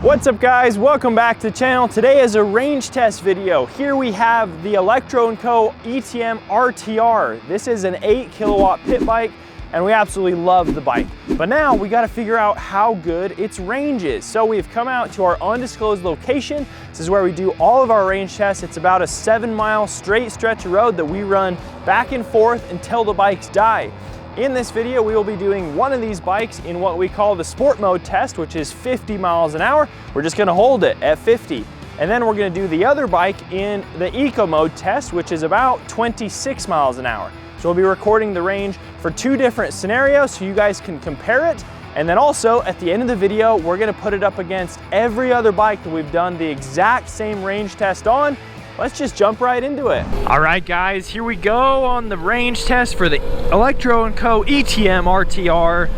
What's up guys, welcome back to the channel. Today is a range test video. Here we have the Electro & Co ETM RTR. This is an 8 kilowatt pit bike and we absolutely love the bike. But now we got to figure out how good its range is. So we've come out to our undisclosed location. This is where we do all of our range tests. It's about a 7-mile straight stretch of road that we run back and forth until the bikes die. In this video, we will be doing one of these bikes in what we call the sport mode test, which is 50 miles an hour. We're just gonna hold it at 50. And then we're gonna do the other bike in the eco mode test, which is about 26 miles an hour. So we'll be recording the range for 2 different scenarios so you guys can compare it. And then also at the end of the video, we're gonna put it up against every other bike that we've done the exact same range test on. Let's just jump right into it. All right guys, here we go on the range test for the Electro & Co ETM RTR.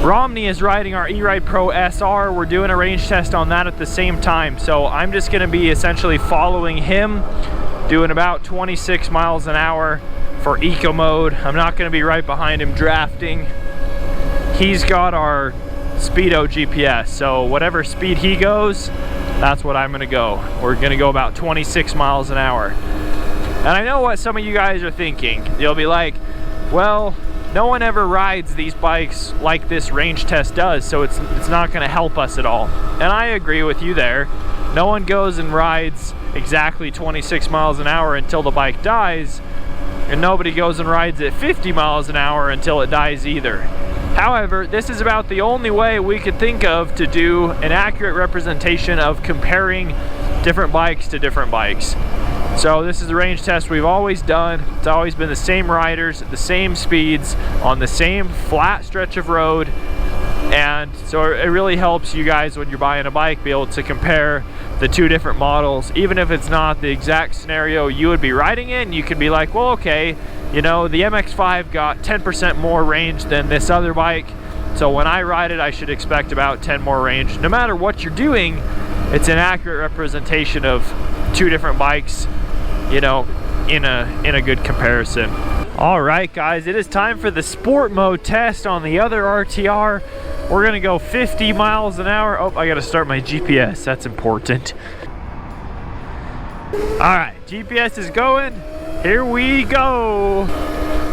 Romney is riding our Eride Pro SR. We're doing a range test on that at the same time. So I'm just gonna be essentially following him, doing about 26 miles an hour for eco mode. I'm not gonna be right behind him drafting. He's got our Speedo GPS, so whatever speed he goes, that's what I'm gonna go. We're gonna go about 26 miles an hour. And I know what some of you guys are thinking. You'll be like, well, no one ever rides these bikes like this range test does, so it's not gonna help us at all. And I agree with you there. No one goes and rides exactly 26 miles an hour until the bike dies, and nobody goes and rides at 50 miles an hour until it dies either. However, this is about the only way we could think of to do an accurate representation of comparing different bikes to different bikes. So this is the range test we've always done. It's always been the same riders, the same speeds, on the same flat stretch of road. And so it really helps you guys when you're buying a bike be able to compare the 2 different models. Even if it's not the exact scenario you would be riding in, you could be like, well, okay, you know, the MX5 got 10% more range than this other bike, so when I ride it, I should expect about 10 more range. No matter what you're doing, it's an accurate representation of 2 different bikes, you know, in a good comparison. All right, guys, it is time for the sport mode test on the other RTR. We're gonna go 50 miles an hour. Oh, I gotta start my GPS, that's important. All right, GPS is going. Here we go.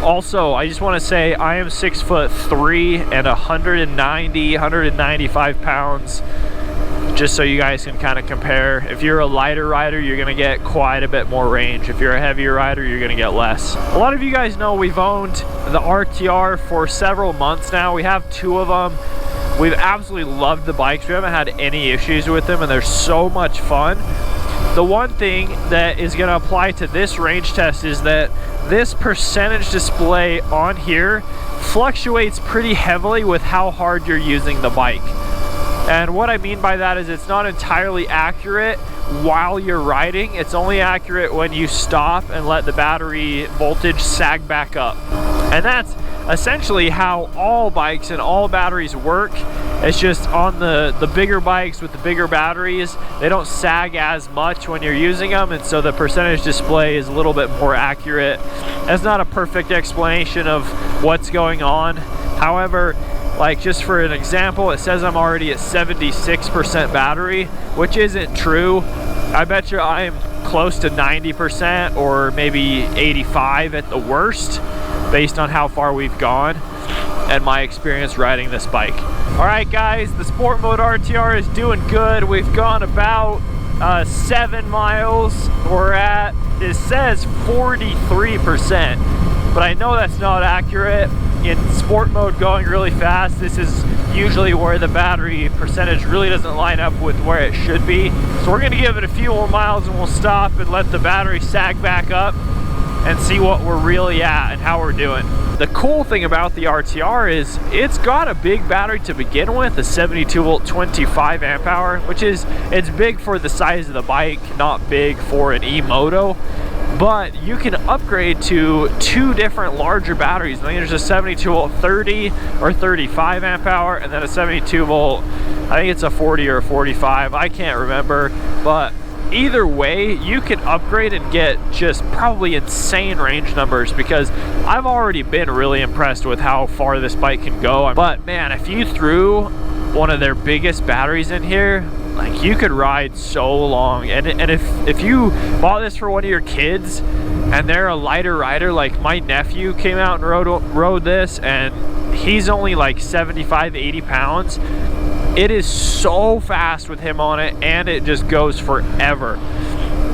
Also, I just want to say I am 6'3" and 195 pounds, just so you guys can kind of compare. If you're a lighter rider, you're going to get quite a bit more range. If you're a heavier rider, you're going to get less. A lot of you guys know we've owned the RTR for several months now. We have 2 of them. We've absolutely loved the bikes. We haven't had any issues with them, and they're so much fun. The one thing that is going to apply to this range test is that this percentage display on here fluctuates pretty heavily with how hard you're using the bike. And what I mean by that is it's not entirely accurate while you're riding. It's only accurate when you stop and let the battery voltage sag back up. And that's essentially how all bikes and all batteries work. It's just on the bigger bikes with the bigger batteries, they don't sag as much when you're using them, and so the percentage display is a little bit more accurate. That's not a perfect explanation of what's going on. However, like just for an example, it says I'm already at 76% battery, which isn't true. I bet you I'm close to 90% or maybe 85 at the worst, based on how far we've gone and my experience riding this bike. All right guys, the sport mode RTR is doing good. We've gone about 7 miles. We're at, it says 43%, but I know that's not accurate. In sport mode going really fast, this is usually where the battery percentage really doesn't line up with where it should be. So we're gonna give it a few more miles and we'll stop and let the battery sag back up and see what we're really at and how we're doing. The cool thing about the RTR is it's got a big battery to begin with, a 72 volt 25 amp hour, which is, it's big for the size of the bike, not big for an e-moto. But you can upgrade to 2 different larger batteries. I think there's a 72 volt 30 or 35 amp hour, and then a 72 volt, I think it's a 40 or a 45, I can't remember. But either way, you can upgrade and get just probably insane range numbers, because I've already been really impressed with how far this bike can go. But man, if you threw one of their biggest batteries in here, like you could ride so long. And if you bought this for one of your kids and they're a lighter rider, like my nephew came out and rode this, and he's only like 75 to 80 pounds. It is so fast with him on it, and it just goes forever.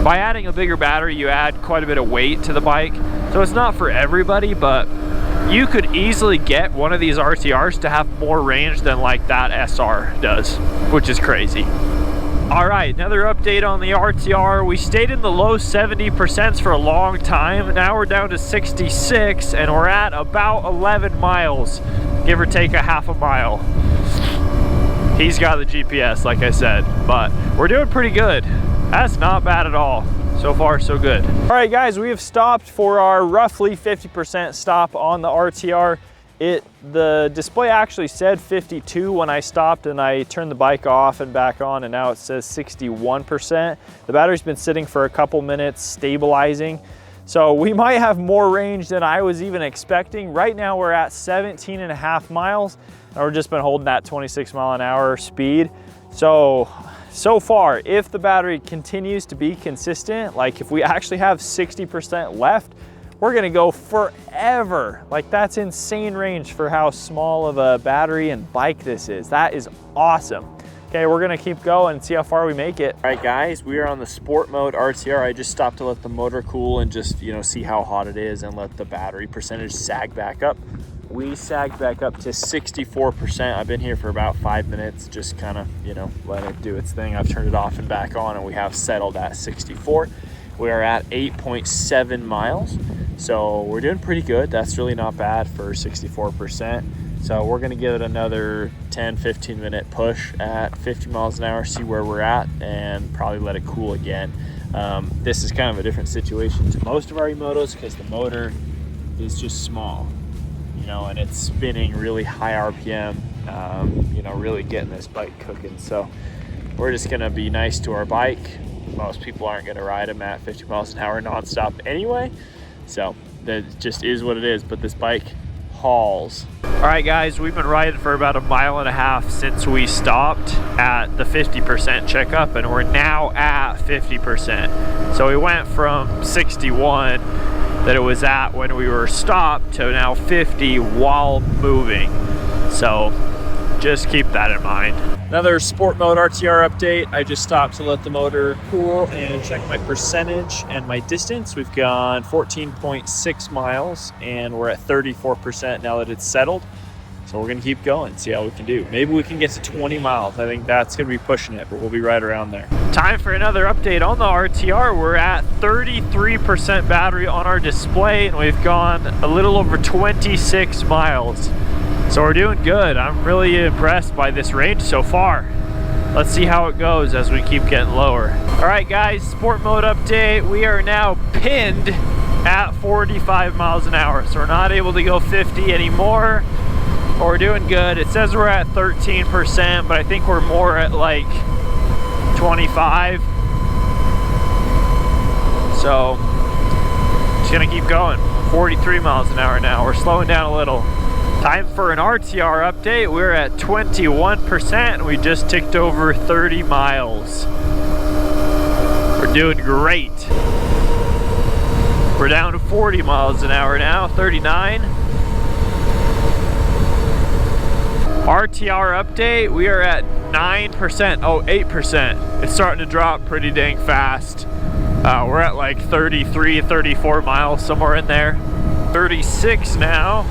By adding a bigger battery, you add quite a bit of weight to the bike, so it's not for everybody, but you could easily get one of these RTRs to have more range than like that SR does, which is crazy. All right, another update on the RTR. We stayed in the low 70% for a long time. Now we're down to 66, and we're at about 11 miles, give or take a half a mile. He's got the GPS, like I said, but we're doing pretty good. That's not bad at all. So far, so good. All right, guys, we have stopped for our roughly 50% stop on the RTR. The display actually said 52 when I stopped and I turned the bike off and back on, and now it says 61%. The battery's been sitting for a couple minutes stabilizing, so we might have more range than I was even expecting. Right now we're at 17.5 miles, and we've just been holding that 26 mile an hour speed. So far, if the battery continues to be consistent, like if we actually have 60% left, we're gonna go forever. Like, that's insane range for how small of a battery and bike this is. That is awesome. Okay, we're gonna keep going and see how far we make it. All right, guys, we are on the sport mode RTR. I just stopped to let the motor cool and just, you know, see how hot it is and let the battery percentage sag back up. We sagged back up to 64%. I've been here for about 5 minutes, just kind of, you know, let it do its thing. I've turned it off and back on, and we have settled at 64. We are at 8.7 miles. So we're doing pretty good. That's really not bad for 64%. So we're gonna give it another 10-15 minute push at 50 miles an hour, see where we're at, and probably let it cool again. This is kind of a different situation to most of our e-motos because the motor is just small, you know, and it's spinning really high RPM, you know, really getting this bike cooking. So we're just gonna be nice to our bike. Most people aren't gonna ride them at 50 miles an hour nonstop anyway. So that just is what it is, but this bike hauls. All right, guys, we've been riding for about 1.5 miles since we stopped at the 50% checkup, and we're now at 50%. So we went from 61 that it was at when we were stopped to now 50 while moving. So just keep that in mind. Another sport mode RTR update. I just stopped to let the motor cool and check my percentage and my distance. We've gone 14.6 miles and we're at 34% now that it's settled. So we're gonna keep going, see how we can do. Maybe we can get to 20 miles. I think that's gonna be pushing it, but we'll be right around there. Time for another update on the RTR. We're at 33% battery on our display, and we've gone a little over 26 miles. So we're doing good. I'm really impressed by this range so far. Let's see how it goes as we keep getting lower. All right, guys, sport mode update. We are now pinned at 45 miles an hour. So we're not able to go 50 anymore, but we're doing good. It says we're at 13%, but I think we're more at like 25. So just gonna keep going. 43 miles an hour now. We're slowing down a little. Time for an RTR update. We're at 21%. We just ticked over 30 miles. We're doing great. We're down to 40 miles an hour now, 39. RTR update, we are at 9%, oh, 8%. It's starting to drop pretty dang fast. We're at like 33, 34 miles, somewhere in there. 36 now.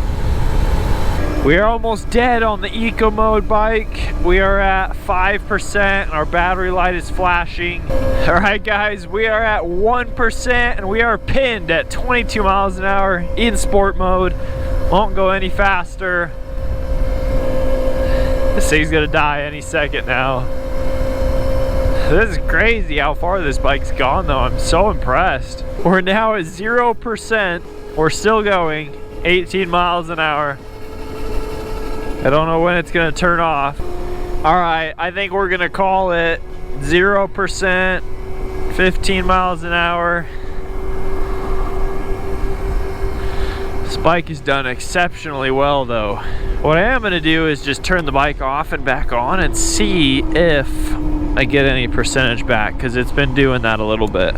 We are almost dead on the eco mode bike. We are at 5%. Our battery light is flashing. All right, guys, we are at 1% and we are pinned at 22 miles an hour in sport mode. Won't go any faster. This thing's gonna die any second now. This is crazy how far this bike's gone though. I'm so impressed. We're now at 0%. We're still going 18 miles an hour. I don't know when it's gonna turn off. All right, I think we're gonna call it 0%, 15 miles an hour. This bike is done exceptionally well though. What I am gonna do is just turn the bike off and back on and see if I get any percentage back, because it's been doing that a little bit.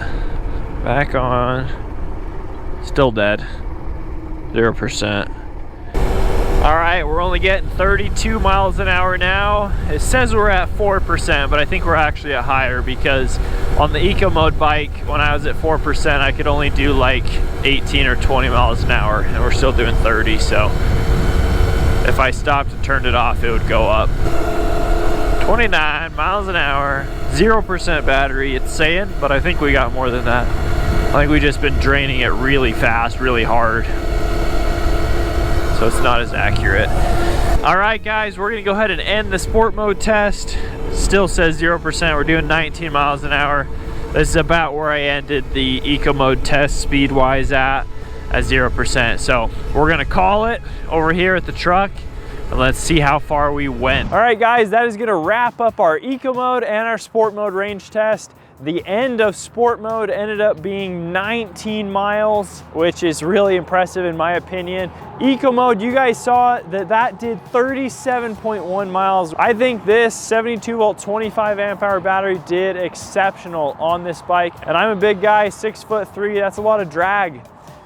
Back on, still dead, 0%. All right, we're only getting 32 miles an hour now. It says we're at 4%, but I think we're actually at higher, because on the eco mode bike, when I was at 4%, I could only do like 18 or 20 miles an hour, and we're still doing 30, so if I stopped and turned it off, it would go up. 29 miles an hour, 0% battery, it's saying, but I think we got more than that. I think we just been draining it really fast, really hard, so it's not as accurate. All right, guys, we're gonna go ahead and end the sport mode test. Still says 0%, we're doing 19 miles an hour. This is about where I ended the eco mode test speed-wise at 0%. So we're gonna call it over here at the truck, and let's see how far we went. All right, guys, that is gonna wrap up our eco mode and our sport mode range test. The end of sport mode ended up being 19 miles, which is really impressive in my opinion. Eco mode, you guys saw that did 37.1 miles. I think this 72 volt 25 amp hour battery did exceptional on this bike. And I'm a big guy, 6'3", that's a lot of drag.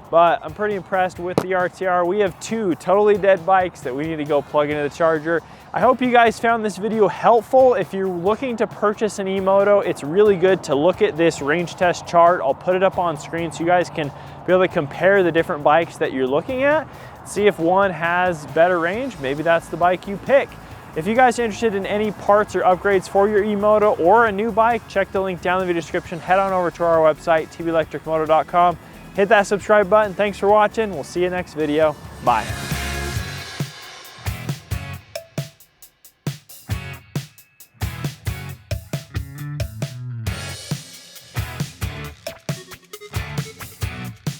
But I'm pretty impressed with the RTR. We have two totally dead bikes that we need to go plug into the charger. I hope you guys found this video helpful. If you're looking to purchase an e-moto, it's really good to look at this range test chart. I'll put it up on screen so you guys can be able to compare the different bikes that you're looking at. See if one has better range, maybe that's the bike you pick. If you guys are interested in any parts or upgrades for your e-moto or a new bike, check the link down in the video description. Head on over to our website, tbelectricmoto.com. Hit that subscribe button. Thanks for watching. We'll see you next video. Bye.